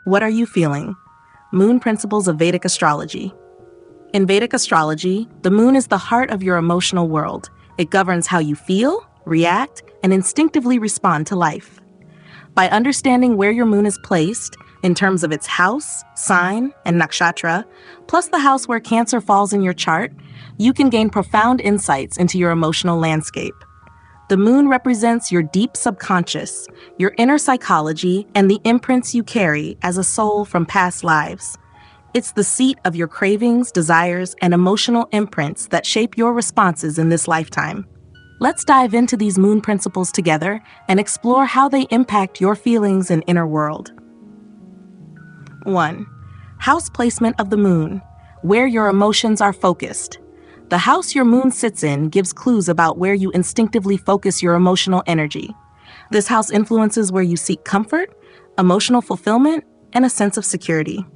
What are you feeling? Moon principles of Vedic astrology. In Vedic astrology, the moon is the heart of your emotional world. It governs how you feel, react, and instinctively respond to life. By understanding where your moon is placed, in terms of its house, sign, and nakshatra, plus the house where Cancer falls in your chart, you can gain profound insights into your emotional landscape. The moon represents your deep subconscious, your inner psychology, and the imprints you carry as a soul from past lives. It's the seat of your cravings, desires, and emotional imprints that shape your responses in this lifetime. Let's dive into these moon principles together and explore how they impact your feelings and inner world. 1. House placement of the moon, where your emotions are focused. The house your moon sits in gives clues about where you instinctively focus your emotional energy. This house influences where you seek comfort, emotional fulfillment, and a sense of security.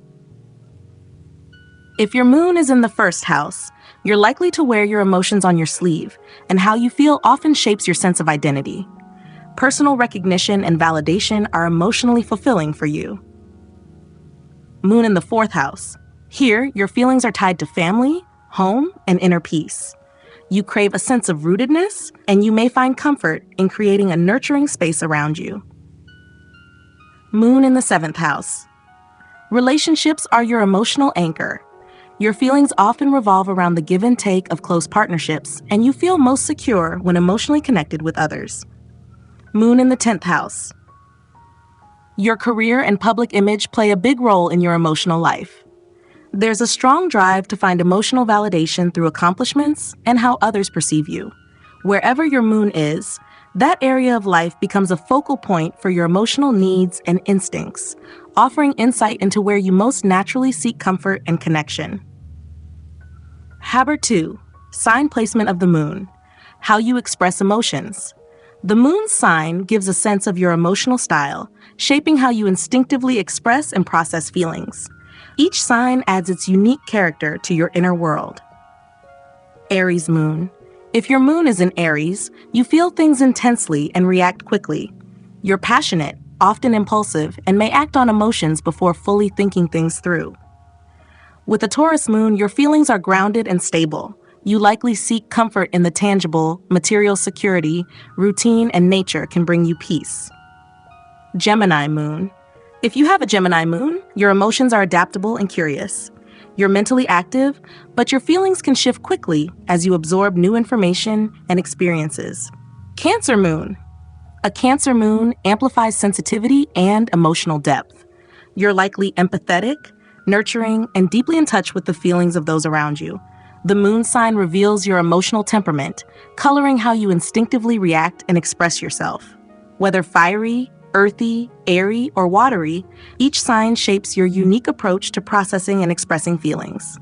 If your moon is in the first house, you're likely to wear your emotions on your sleeve, and how you feel often shapes your sense of identity. Personal recognition and validation are emotionally fulfilling for you. Moon in the fourth house. Here, your feelings are tied to family, home, and inner peace. You crave a sense of rootedness, and you may find comfort in creating a nurturing space around you. Moon in the seventh house. Relationships are your emotional anchor. Your feelings often revolve around the give and take of close partnerships, and you feel most secure when emotionally connected with others. Moon in the 10th house. Your career and public image play a big role in your emotional life. There's a strong drive to find emotional validation through accomplishments and how others perceive you. Wherever your moon is, that area of life becomes a focal point for your emotional needs and instincts, offering insight into where you most naturally seek comfort and connection. Haber 2. Sign placement of the moon. How you express emotions. The moon's sign gives a sense of your emotional style, shaping how you instinctively express and process feelings. Each sign adds its unique character to your inner world. Aries moon. If your moon is in Aries, you feel things intensely and react quickly. You're passionate, often impulsive, and may act on emotions before fully thinking things through. With a Taurus moon, your feelings are grounded and stable. You likely seek comfort in the tangible, material security, routine, and nature can bring you peace. Gemini moon. If you have a Gemini moon, your emotions are adaptable and curious. You're mentally active, but your feelings can shift quickly as you absorb new information and experiences. Cancer moon. A Cancer moon amplifies sensitivity and emotional depth. You're likely empathetic, nurturing, and deeply in touch with the feelings of those around you. The moon sign reveals your emotional temperament, coloring how you instinctively react and express yourself. Whether fiery, earthy, airy, or watery, each sign shapes your unique approach to processing and expressing feelings.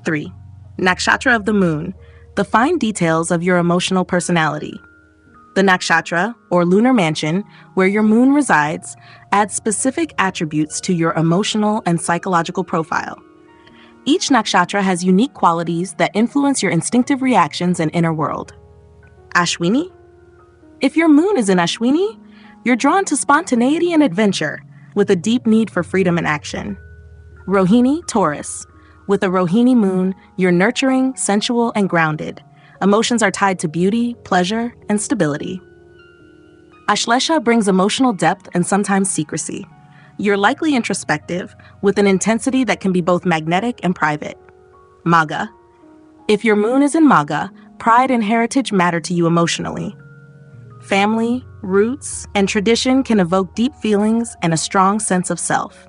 3. Nakshatra of the moon, the fine details of your emotional personality. The nakshatra, or lunar mansion, where your moon resides, adds specific attributes to your emotional and psychological profile. Each nakshatra has unique qualities that influence your instinctive reactions and inner world. Ashwini. If your moon is in Ashwini, you're drawn to spontaneity and adventure, with a deep need for freedom and action. Rohini, Taurus. With a Rohini moon, you're nurturing, sensual, and grounded. Emotions are tied to beauty, pleasure, and stability. Ashlesha brings emotional depth and sometimes secrecy. You're likely introspective, with an intensity that can be both magnetic and private. Magha. If your moon is in Magha, pride and heritage matter to you emotionally. Family, roots, and tradition can evoke deep feelings and a strong sense of self.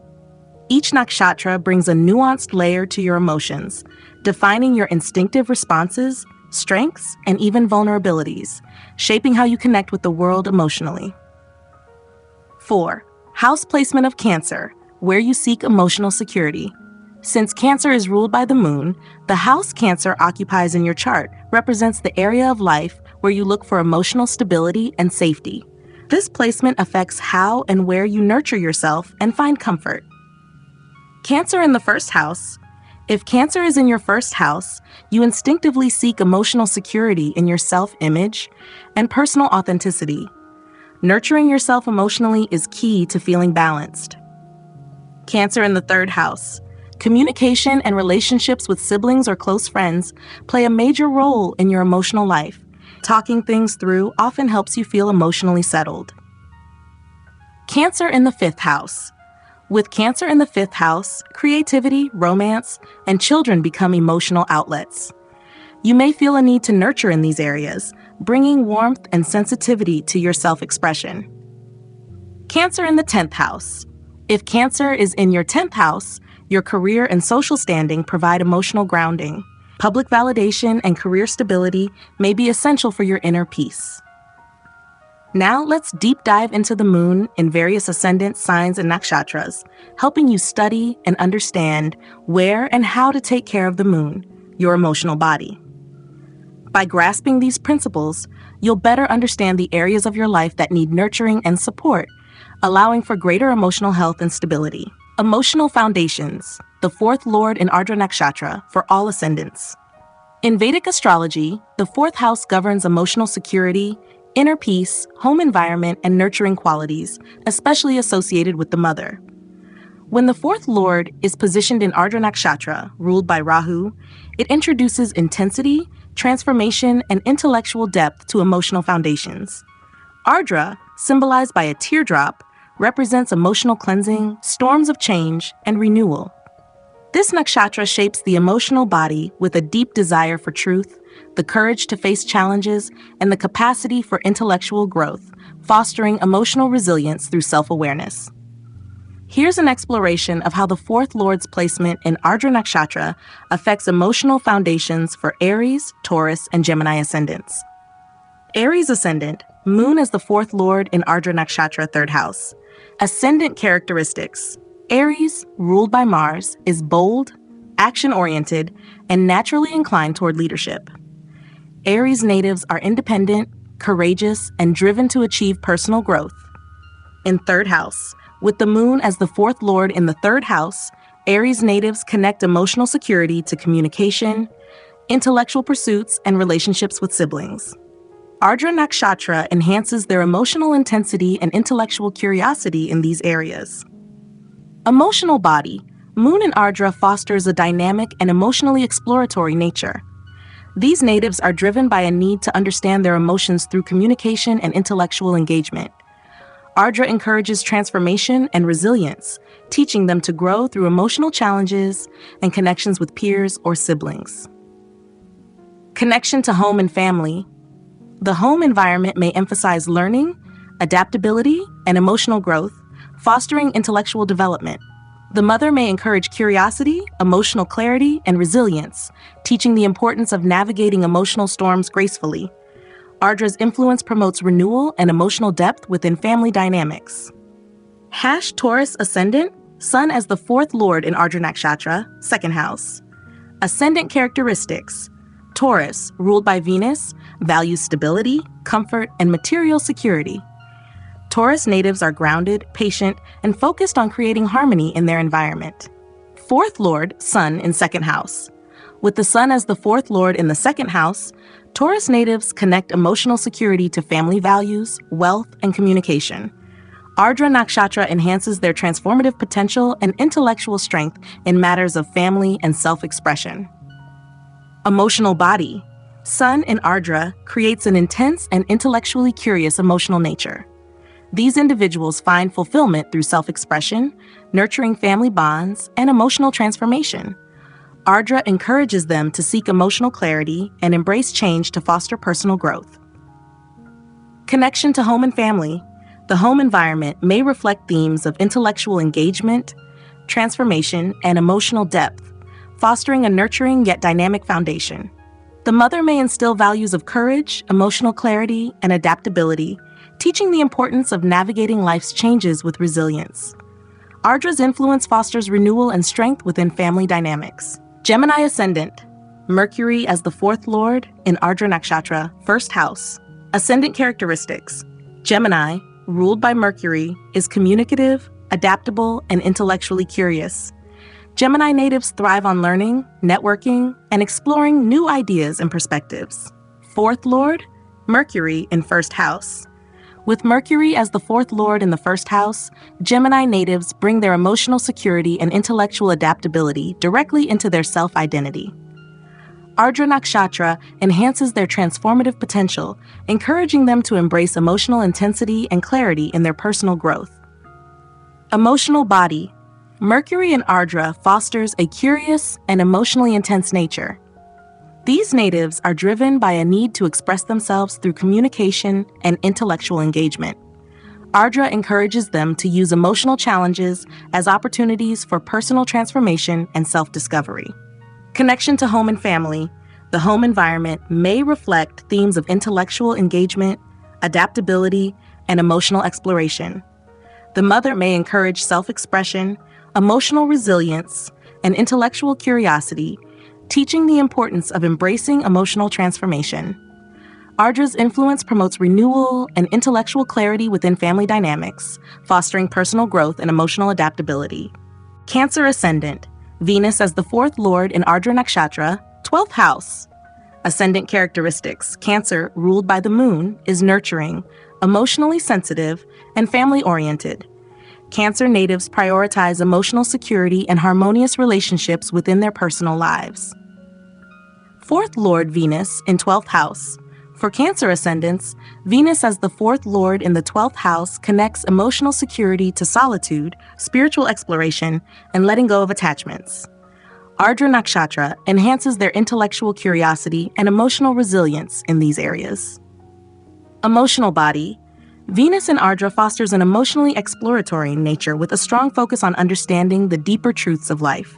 Each nakshatra brings a nuanced layer to your emotions, defining your instinctive responses, strengths, and even vulnerabilities, shaping how you connect with the world emotionally. 4. House placement of Cancer, where you seek emotional security. Since Cancer is ruled by the moon, the house Cancer occupies in your chart represents the area of life where you look for emotional stability and safety. This placement affects how and where you nurture yourself and find comfort. Cancer in the first house. If Cancer is in your first house, you instinctively seek emotional security in your self-image and personal authenticity. Nurturing yourself emotionally is key to feeling balanced. Cancer in the third house. Communication and relationships with siblings or close friends play a major role in your emotional life. Talking things through often helps you feel emotionally settled. Cancer in the fifth house. With Cancer in the fifth house, creativity, romance, and children become emotional outlets. You may feel a need to nurture in these areas, bringing warmth and sensitivity to your self-expression. Cancer in the 10th house. If Cancer is in your 10th house, your career and social standing provide emotional grounding. Public validation and career stability may be essential for your inner peace. Now let's deep dive into the moon in various ascendant signs and nakshatras, helping you study and understand where and how to take care of the moon, your emotional body. By grasping these principles, you'll better understand the areas of your life that need nurturing and support, allowing for greater emotional health and stability. Emotional foundations, the fourth lord in Ardra Nakshatra for all ascendants. In Vedic astrology, the fourth house governs emotional security, inner peace, home environment, and nurturing qualities, especially associated with the mother. When the fourth lord is positioned in Ardra Nakshatra, ruled by Rahu, it introduces intensity, transformation, and intellectual depth to emotional foundations. Ardra, symbolized by a teardrop, represents emotional cleansing, storms of change, and renewal. This nakshatra shapes the emotional body with a deep desire for truth, the courage to face challenges, and the capacity for intellectual growth, fostering emotional resilience through self-awareness. Here's an exploration of how the fourth lord's placement in Ardra Nakshatra affects emotional foundations for Aries, Taurus, and Gemini ascendants. Aries ascendant, moon as the fourth lord in Ardra Nakshatra third house. Ascendant characteristics. Aries, ruled by Mars, is bold, action-oriented, and naturally inclined toward leadership. Aries natives are independent, courageous, and driven to achieve personal growth. In third house, with the moon as the fourth lord in the third house, Aries natives connect emotional security to communication, intellectual pursuits, and relationships with siblings. Ardra Nakshatra enhances their emotional intensity and intellectual curiosity in these areas. Emotional body. Moon in Ardra fosters a dynamic and emotionally exploratory nature. These natives are driven by a need to understand their emotions through communication and intellectual engagement. Ardra encourages transformation and resilience, teaching them to grow through emotional challenges and connections with peers or siblings. Connection to home and family. The home environment may emphasize learning, adaptability, and emotional growth, fostering intellectual development. The mother may encourage curiosity, emotional clarity, and resilience, teaching the importance of navigating emotional storms gracefully. Ardra's influence promotes renewal and emotional depth within family dynamics. Taurus ascendant, sun as the fourth lord in Ardra Nakshatra, second house. Ascendant characteristics. Taurus, ruled by Venus, values stability, comfort, and material security. Taurus natives are grounded, patient, and focused on creating harmony in their environment. Fourth lord, sun in second house. With the sun as the fourth lord in the second house, Taurus natives connect emotional security to family values, wealth, and communication. Ardra Nakshatra enhances their transformative potential and intellectual strength in matters of family and self-expression. Emotional body. Sun in Ardra creates an intense and intellectually curious emotional nature. These individuals find fulfillment through self-expression, nurturing family bonds, and emotional transformation. Ardra encourages them to seek emotional clarity and embrace change to foster personal growth. Connection to home and family. The home environment may reflect themes of intellectual engagement, transformation, and emotional depth, fostering a nurturing yet dynamic foundation. The mother may instill values of courage, emotional clarity, and adaptability, teaching the importance of navigating life's changes with resilience. Ardra's influence fosters renewal and strength within family dynamics. Gemini ascendant, Mercury as the fourth lord in Ardra Nakshatra, first house. Ascendant characteristics. Gemini, ruled by Mercury, is communicative, adaptable, and intellectually curious. Gemini natives thrive on learning, networking, and exploring new ideas and perspectives. Fourth lord, Mercury in first house. With Mercury as the fourth lord in the first house, Gemini natives bring their emotional security and intellectual adaptability directly into their self-identity. Ardra Nakshatra enhances their transformative potential, encouraging them to embrace emotional intensity and clarity in their personal growth. Emotional body. Mercury in Ardra fosters a curious and emotionally intense nature. These natives are driven by a need to express themselves through communication and intellectual engagement. Ardra encourages them to use emotional challenges as opportunities for personal transformation and self-discovery. Connection to home and family. The home environment may reflect themes of intellectual engagement, adaptability, and emotional exploration. The mother may encourage self-expression, emotional resilience, and intellectual curiosity, teaching the importance of embracing emotional transformation. Ardra's influence promotes renewal and intellectual clarity within family dynamics, fostering personal growth and emotional adaptability. Cancer ascendant. Venus as the fourth lord in Ardra Nakshatra, 12th house. Ascendant characteristics. Cancer, ruled by the moon, is nurturing, emotionally sensitive, and family-oriented. Cancer natives prioritize emotional security and harmonious relationships within their personal lives. Fourth Lord Venus in 12th house. For Cancer ascendants, Venus as the fourth lord in the 12th house connects emotional security to solitude, spiritual exploration, and letting go of attachments. Ardra Nakshatra enhances their intellectual curiosity and emotional resilience in these areas. Emotional body. Venus in Ardra fosters an emotionally exploratory nature with a strong focus on understanding the deeper truths of life.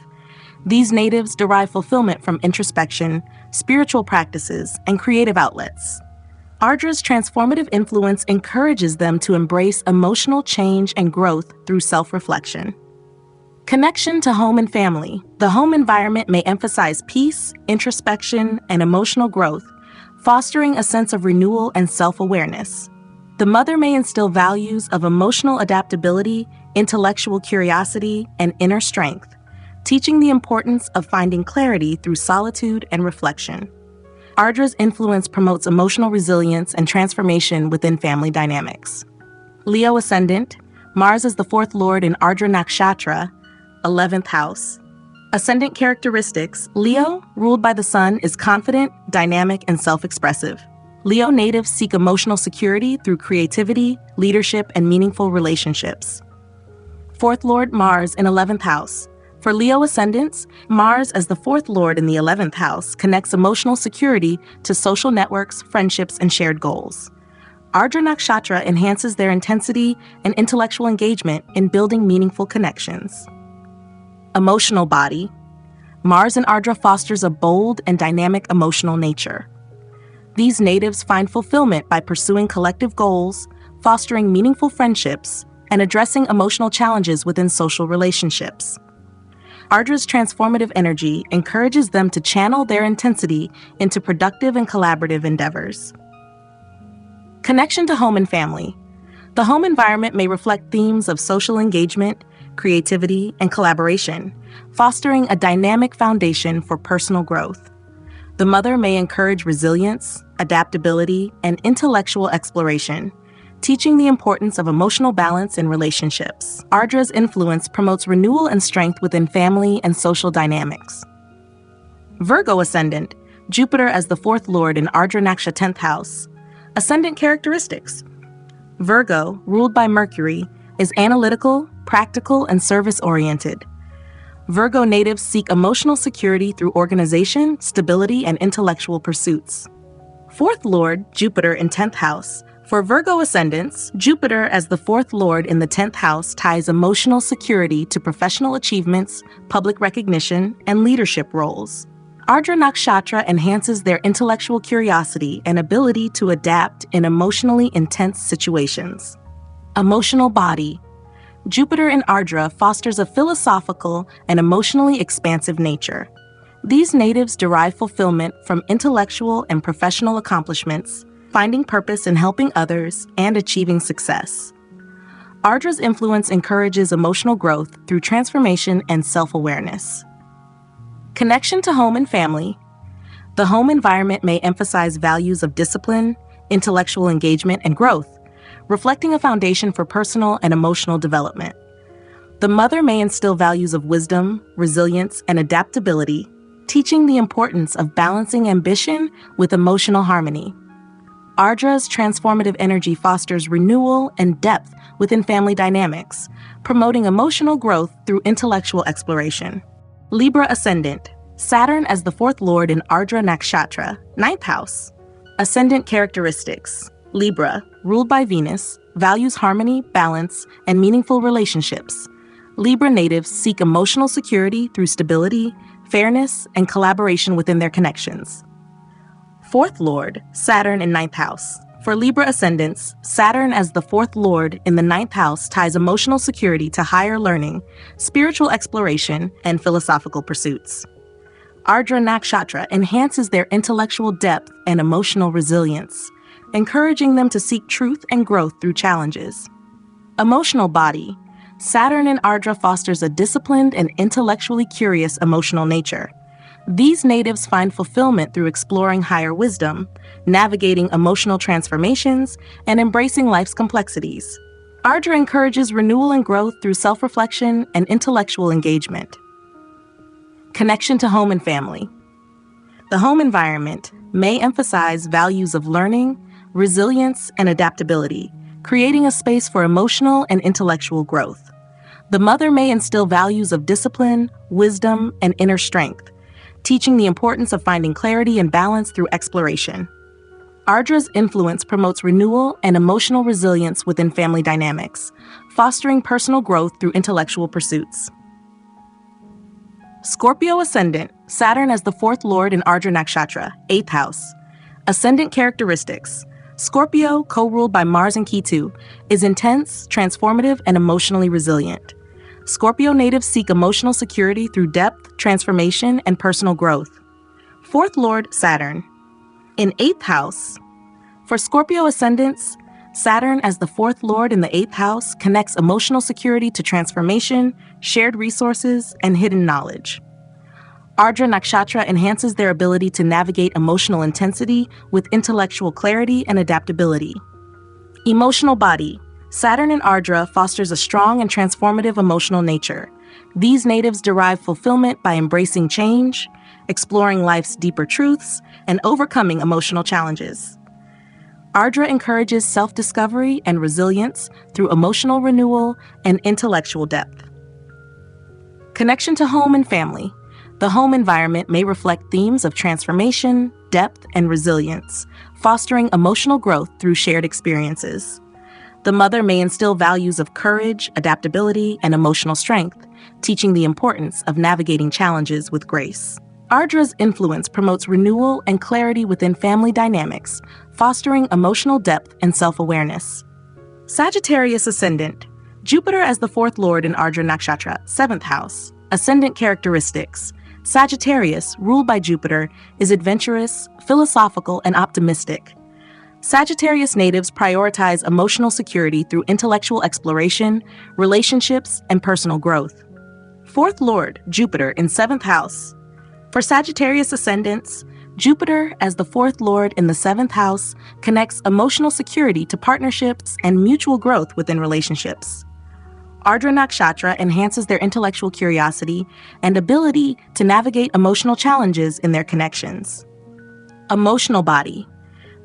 These natives derive fulfillment from introspection, spiritual practices, and creative outlets. Ardra's transformative influence encourages them to embrace emotional change and growth through self-reflection. Connection to home and family. The home environment may emphasize peace, introspection, and emotional growth, fostering a sense of renewal and self-awareness. The mother may instill values of emotional adaptability, intellectual curiosity, and inner strength, teaching the importance of finding clarity through solitude and reflection. Ardra's influence promotes emotional resilience and transformation within family dynamics. Leo ascendant. Mars is the fourth lord in Ardra Nakshatra, 11th house. Ascendant characteristics. Leo, ruled by the sun, is confident, dynamic, and self-expressive. Leo natives seek emotional security through creativity, leadership, and meaningful relationships. Fourth lord Mars in 11th house. For Leo ascendants, Mars as the fourth lord in the 11th house connects emotional security to social networks, friendships, and shared goals. Ardra Nakshatra enhances their intensity and intellectual engagement in building meaningful connections. Emotional body. Mars in Ardra fosters a bold and dynamic emotional nature. These natives find fulfillment by pursuing collective goals, fostering meaningful friendships, and addressing emotional challenges within social relationships. Ardra's transformative energy encourages them to channel their intensity into productive and collaborative endeavors. Connection to home and family. The home environment may reflect themes of social engagement, creativity, and collaboration, fostering a dynamic foundation for personal growth. The mother may encourage resilience, adaptability, and intellectual exploration, teaching the importance of emotional balance in relationships. Ardra's influence promotes renewal and strength within family and social dynamics. Virgo ascendant. Jupiter as the fourth lord in Ardra Nakshatra 10th house. Ascendant characteristics. Virgo, ruled by Mercury, is analytical, practical, and service-oriented. Virgo natives seek emotional security through organization, stability, and intellectual pursuits. Fourth lord, Jupiter in 10th house. For Virgo ascendants, Jupiter as the fourth lord in the 10th house ties emotional security to professional achievements, public recognition, and leadership roles. Ardra Nakshatra enhances their intellectual curiosity and ability to adapt in emotionally intense situations. Emotional body. Jupiter in Ardra fosters a philosophical and emotionally expansive nature. These natives derive fulfillment from intellectual and professional accomplishments, finding purpose in helping others and achieving success. Ardra's influence encourages emotional growth through transformation and self-awareness. Connection to home and family. The home environment may emphasize values of discipline, intellectual engagement, and growth, reflecting a foundation for personal and emotional development. The mother may instill values of wisdom, resilience, and adaptability, teaching the importance of balancing ambition with emotional harmony. Ardra's transformative energy fosters renewal and depth within family dynamics, promoting emotional growth through intellectual exploration. Libra Ascendant, Saturn as the fourth lord in Ardra Nakshatra, ninth house. Ascendant characteristics. Libra, ruled by Venus, values harmony, balance, and meaningful relationships. Libra natives seek emotional security through stability, fairness, and collaboration within their connections. Fourth lord, Saturn in ninth house. For Libra ascendants, Saturn as the fourth lord in the ninth house ties emotional security to higher learning, spiritual exploration, and philosophical pursuits. Ardra Nakshatra enhances their intellectual depth and emotional resilience, encouraging them to seek truth and growth through challenges. Emotional body. Saturn in Ardra fosters a disciplined and intellectually curious emotional nature. These natives find fulfillment through exploring higher wisdom, navigating emotional transformations, and embracing life's complexities. Ardra encourages renewal and growth through self-reflection and intellectual engagement. Connection to home and family. The home environment may emphasize values of learning, resilience, and adaptability, creating a space for emotional and intellectual growth. The mother may instill values of discipline, wisdom, and inner strength, teaching the importance of finding clarity and balance through exploration. Ardra's influence promotes renewal and emotional resilience within family dynamics, fostering personal growth through intellectual pursuits. Scorpio Ascendant, Saturn as the fourth lord in Ardra Nakshatra, eighth house. Ascendant characteristics. Scorpio, co-ruled by Mars and Ketu, is intense, transformative, and emotionally resilient. Scorpio natives seek emotional security through depth, transformation, and personal growth. Fourth lord, Saturn. In eighth house. For Scorpio ascendants, Saturn as the fourth lord in the eighth house connects emotional security to transformation, shared resources, and hidden knowledge. Ardra Nakshatra enhances their ability to navigate emotional intensity with intellectual clarity and adaptability. Emotional body. Saturn in Ardra fosters a strong and transformative emotional nature. These natives derive fulfillment by embracing change, exploring life's deeper truths, and overcoming emotional challenges. Ardra encourages self-discovery and resilience through emotional renewal and intellectual depth. Connection to home and family. The home environment may reflect themes of transformation, depth, and resilience, fostering emotional growth through shared experiences. The mother may instill values of courage, adaptability, and emotional strength, teaching the importance of navigating challenges with grace. Ardra's influence promotes renewal and clarity within family dynamics, fostering emotional depth and self-awareness. Sagittarius Ascendant. Jupiter as the fourth lord in Ardra Nakshatra, seventh house. Ascendant characteristics. Sagittarius, ruled by Jupiter, is adventurous, philosophical, and optimistic. Sagittarius natives prioritize emotional security through intellectual exploration, relationships, and personal growth. Fourth lord, Jupiter, in seventh house. For Sagittarius ascendants, Jupiter, as the fourth lord in the seventh house, connects emotional security to partnerships and mutual growth within relationships. Ardra Nakshatra enhances their intellectual curiosity and ability to navigate emotional challenges in their connections. Emotional body.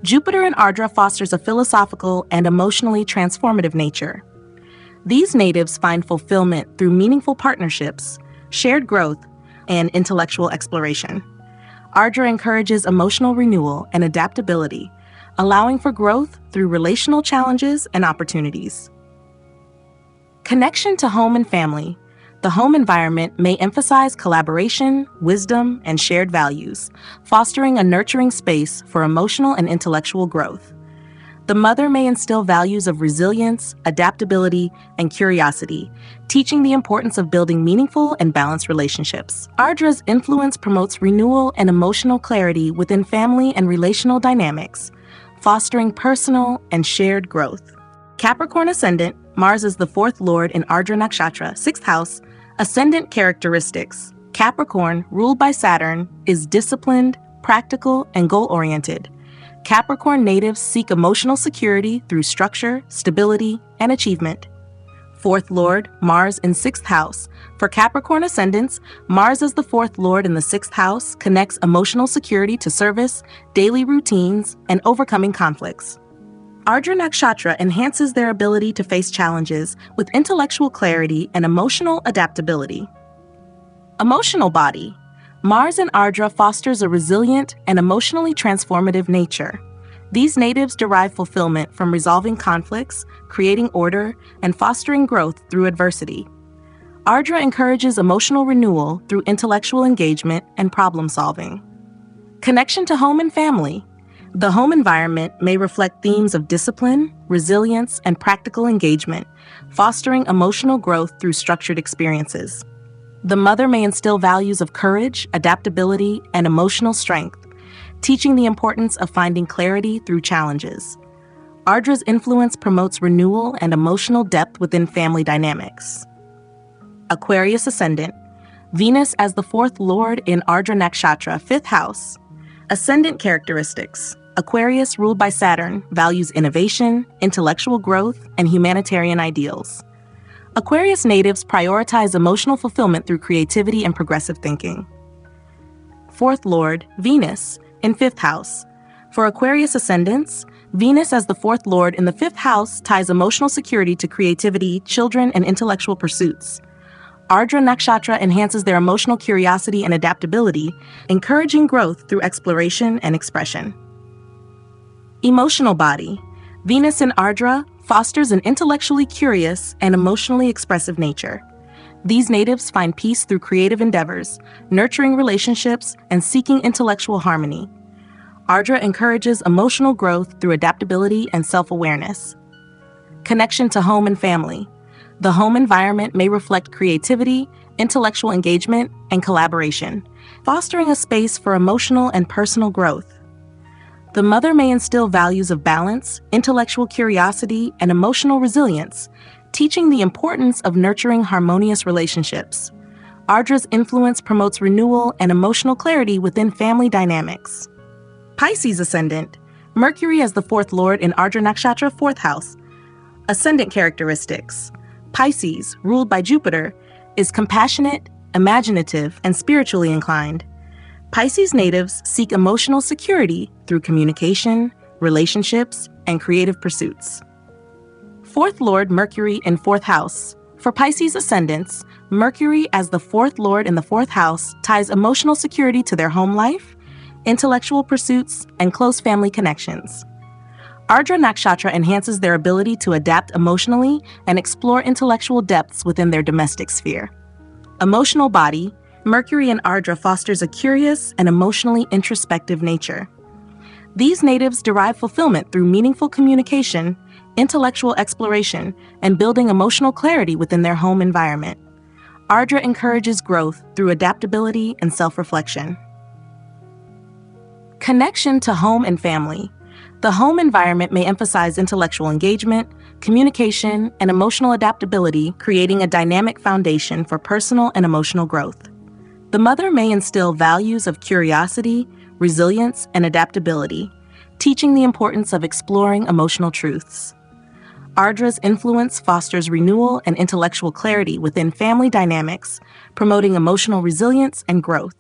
Jupiter in Ardra fosters a philosophical and emotionally transformative nature. These natives find fulfillment through meaningful partnerships, shared growth, and intellectual exploration. Ardra encourages emotional renewal and adaptability, allowing for growth through relational challenges and opportunities. Connection to home and family. The home environment may emphasize collaboration, wisdom, and shared values, fostering a nurturing space for emotional and intellectual growth. The mother may instill values of resilience, adaptability, and curiosity, teaching the importance of building meaningful and balanced relationships. Ardra's influence promotes renewal and emotional clarity within family and relational dynamics, fostering personal and shared growth. Capricorn Ascendant, Mars is the fourth lord in Ardra Nakshatra, sixth house. Ascendant characteristics. Capricorn, ruled by Saturn, is disciplined, practical, and goal-oriented. Capricorn natives seek emotional security through structure, stability, and achievement. Fourth Lord, Mars in sixth house. For Capricorn ascendants, Mars as the fourth Lord in the sixth house connects emotional security to service, daily routines, and overcoming conflicts. Ardra Nakshatra enhances their ability to face challenges with intellectual clarity and emotional adaptability. Emotional body. Mars in Ardra fosters a resilient and emotionally transformative nature. These natives derive fulfillment from resolving conflicts, creating order, and fostering growth through adversity. Ardra encourages emotional renewal through intellectual engagement and problem solving. Connection to home and family. The home environment may reflect themes of discipline, resilience, and practical engagement, fostering emotional growth through structured experiences. The mother may instill values of courage, adaptability, and emotional strength, teaching the importance of finding clarity through challenges. Ardra's influence promotes renewal and emotional depth within family dynamics. Aquarius ascendant. Venus as the fourth lord in Ardra Nakshatra, fifth house. Ascendant characteristics. Aquarius, ruled by Saturn, values innovation, intellectual growth, and humanitarian ideals. Aquarius natives prioritize emotional fulfillment through creativity and progressive thinking. Fourth lord, Venus, in fifth house. For Aquarius ascendants, Venus as the fourth lord in the fifth house ties emotional security to creativity, children, and intellectual pursuits. Ardra Nakshatra enhances their emotional curiosity and adaptability, encouraging growth through exploration and expression. Emotional body. Venus in Ardra fosters an intellectually curious and emotionally expressive nature. These natives find peace through creative endeavors, nurturing relationships, and seeking intellectual harmony. Ardra encourages emotional growth through adaptability and self-awareness. Connection to home and family. The home environment may reflect creativity, intellectual engagement, and collaboration, fostering a space for emotional and personal growth. The mother may instill values of balance, intellectual curiosity, and emotional resilience, teaching the importance of nurturing harmonious relationships. Ardra's influence promotes renewal and emotional clarity within family dynamics. Pisces ascendant. Mercury as the fourth lord in Ardra Nakshatra, fourth house. Ascendant characteristics. Pisces, ruled by Jupiter, is compassionate, imaginative, and spiritually inclined. Pisces natives seek emotional security through communication, relationships, and creative pursuits. Fourth Lord Mercury in fourth house. For Pisces ascendants, Mercury as the fourth lord in the fourth house ties emotional security to their home life, intellectual pursuits, and close family connections. Ardra Nakshatra enhances their ability to adapt emotionally and explore intellectual depths within their domestic sphere. Emotional body. Mercury in Ardra fosters a curious and emotionally introspective nature. These natives derive fulfillment through meaningful communication, intellectual exploration, and building emotional clarity within their home environment. Ardra encourages growth through adaptability and self-reflection. Connection to home and family. The home environment may emphasize intellectual engagement, communication, and emotional adaptability, creating a dynamic foundation for personal and emotional growth. The mother may instill values of curiosity, resilience, and adaptability, teaching the importance of exploring emotional truths. Ardra's influence fosters renewal and intellectual clarity within family dynamics, promoting emotional resilience and growth.